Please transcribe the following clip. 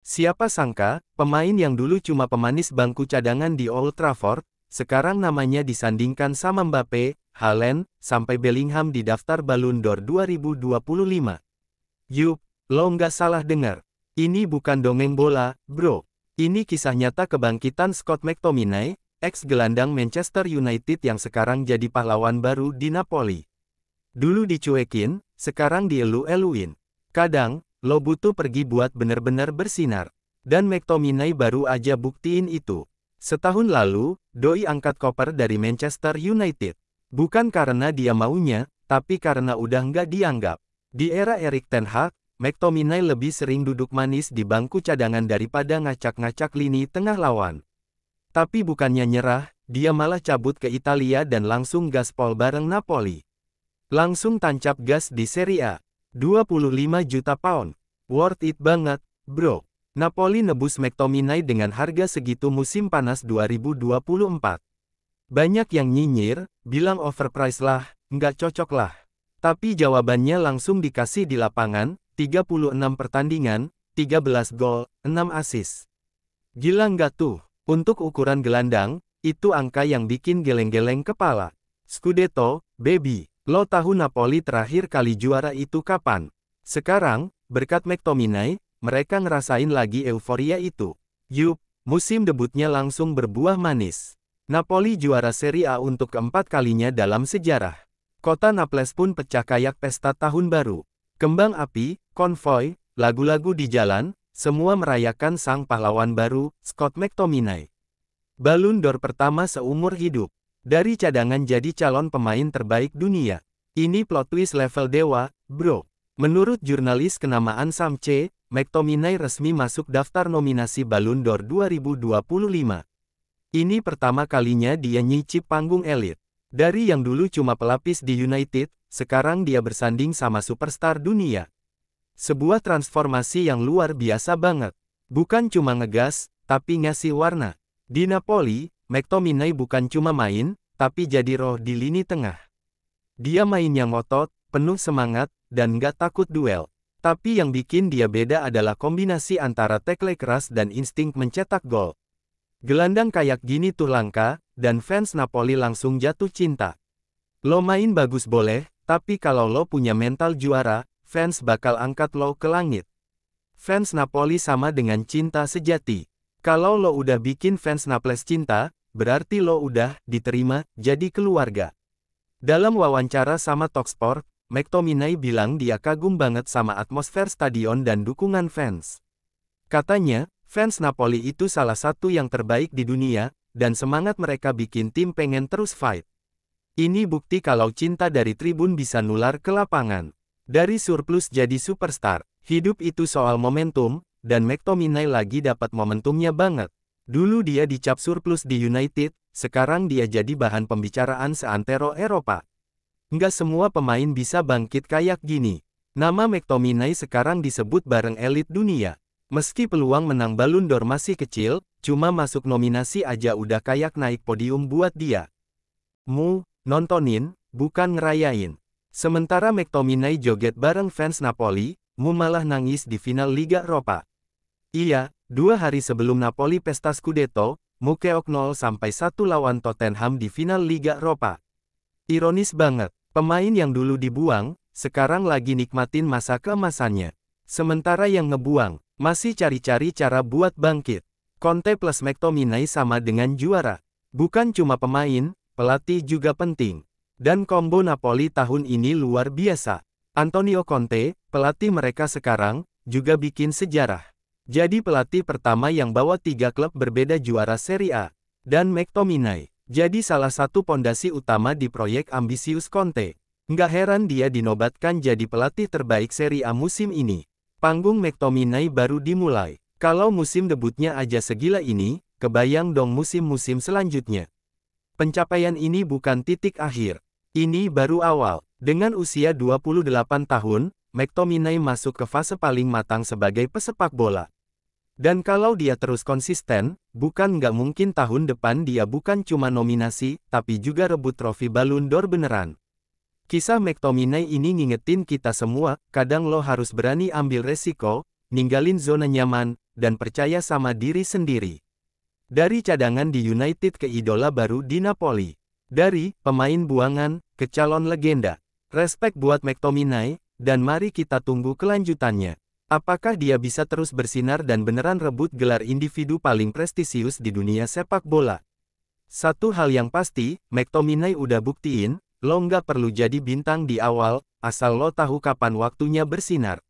Siapa sangka, pemain yang dulu cuma pemanis bangku cadangan di Old Trafford, sekarang namanya disandingkan sama Mbappe, Haaland, sampai Bellingham di daftar Ballon d'Or 2025. Yup, lo nggak salah dengar. Ini bukan dongeng bola, bro. Ini kisah nyata kebangkitan Scott McTominay, ex-gelandang Manchester United yang sekarang jadi pahlawan baru di Napoli. Dulu dicuekin, sekarang dielu-eluin. Kadang, lo butuh pergi buat bener-bener bersinar. Dan McTominay baru aja buktiin itu. Setahun lalu, doi angkat koper dari Manchester United. Bukan karena dia maunya, tapi karena udah nggak dianggap. Di era Erik ten Hag, McTominay lebih sering duduk manis di bangku cadangan daripada ngacak-ngacak lini tengah lawan. Tapi bukannya nyerah, dia malah cabut ke Italia dan langsung gaspol bareng Napoli. Langsung tancap gas di Serie A. 25 juta pound. Worth it banget, bro. Napoli nebus McTominay dengan harga segitu musim panas 2024. Banyak yang nyinyir, bilang overpriced lah, nggak cocok lah. Tapi jawabannya langsung dikasih di lapangan, 36 pertandingan, 13 gol, 6 assist. Gila nggak tuh? Untuk ukuran gelandang, itu angka yang bikin geleng-geleng kepala. Scudetto, baby. Lo tahu Napoli terakhir kali juara itu kapan? Sekarang, berkat McTominay, mereka ngerasain lagi euforia itu. Yup, musim debutnya langsung berbuah manis. Napoli juara Serie A untuk keempat kalinya dalam sejarah. Kota Naples pun pecah kayak pesta tahun baru. Kembang api, konvoi, lagu-lagu di jalan, semua merayakan sang pahlawan baru, Scott McTominay. Ballon d'Or pertama seumur hidup. Dari cadangan jadi calon pemain terbaik dunia. Ini plot twist level dewa, bro. Menurut jurnalis kenamaan Sam C, McTominay resmi masuk daftar nominasi Ballon d'Or 2025. Ini pertama kalinya dia nyicip panggung elit. Dari yang dulu cuma pelapis di United, sekarang dia bersanding sama superstar dunia. Sebuah transformasi yang luar biasa banget. Bukan cuma ngegas, tapi ngasih warna. Di Napoli, McTominay bukan cuma main, tapi jadi roh di lini tengah. Dia mainnya ngotot, penuh semangat, dan nggak takut duel. Tapi yang bikin dia beda adalah kombinasi antara tackle keras dan insting mencetak gol. Gelandang kayak gini tuh langka, dan fans Napoli langsung jatuh cinta. Lo main bagus boleh, tapi kalau lo punya mental juara, fans bakal angkat lo ke langit. Fans Napoli sama dengan cinta sejati. Kalau lo udah bikin fans Naples cinta, berarti lo udah diterima jadi keluarga. Dalam wawancara sama Talksport, McTominay bilang dia kagum banget sama atmosfer stadion dan dukungan fans. Katanya, fans Napoli itu salah satu yang terbaik di dunia, dan semangat mereka bikin tim pengen terus fight. Ini bukti kalau cinta dari tribun bisa nular ke lapangan. Dari surplus jadi superstar, hidup itu soal momentum, dan McTominay lagi dapat momentumnya banget. Dulu dia dicap surplus di United, sekarang dia jadi bahan pembicaraan seantero Eropa. Nggak semua pemain bisa bangkit kayak gini. Nama McTominay sekarang disebut bareng elit dunia. Meski peluang menang Ballon d'Or masih kecil, cuma masuk nominasi aja udah kayak naik podium buat dia. Nontonin, bukan ngerayain. Sementara McTominay joget bareng fans Napoli, malah nangis di final Liga Eropa. Iya, 2 hari sebelum Napoli pesta Scudetto, keok 0-1 lawan Tottenham di final Liga Eropa. Ironis banget, pemain yang dulu dibuang, sekarang lagi nikmatin masa keemasannya. Sementara yang ngebuang, masih cari-cari cara buat bangkit. Conte plus McTominay sama dengan juara. Bukan cuma pemain, pelatih juga penting. Dan kombo Napoli tahun ini luar biasa. Antonio Conte, pelatih mereka sekarang, juga bikin sejarah. Jadi pelatih pertama yang bawa 3 klub berbeda juara Serie A. Dan McTominay jadi salah satu pondasi utama di proyek ambisius Conte. Nggak heran dia dinobatkan jadi pelatih terbaik Serie A musim ini. Panggung McTominay baru dimulai. Kalau musim debutnya aja segila ini, kebayang dong musim-musim selanjutnya. Pencapaian ini bukan titik akhir. Ini baru awal. Dengan usia 28 tahun, McTominay masuk ke fase paling matang sebagai pesepak bola. Dan kalau dia terus konsisten, bukan nggak mungkin tahun depan dia bukan cuma nominasi, tapi juga rebut trofi Ballon d'Or beneran. Kisah McTominay ini ngingetin kita semua, kadang lo harus berani ambil resiko, ninggalin zona nyaman, dan percaya sama diri sendiri. Dari cadangan di United ke idola baru di Napoli. Dari pemain buangan ke calon legenda. Respect buat McTominay, dan mari kita tunggu kelanjutannya. Apakah dia bisa terus bersinar dan beneran rebut gelar individu paling prestisius di dunia sepak bola? Satu hal yang pasti, McTominay udah buktiin, lo nggak perlu jadi bintang di awal, asal lo tahu kapan waktunya bersinar.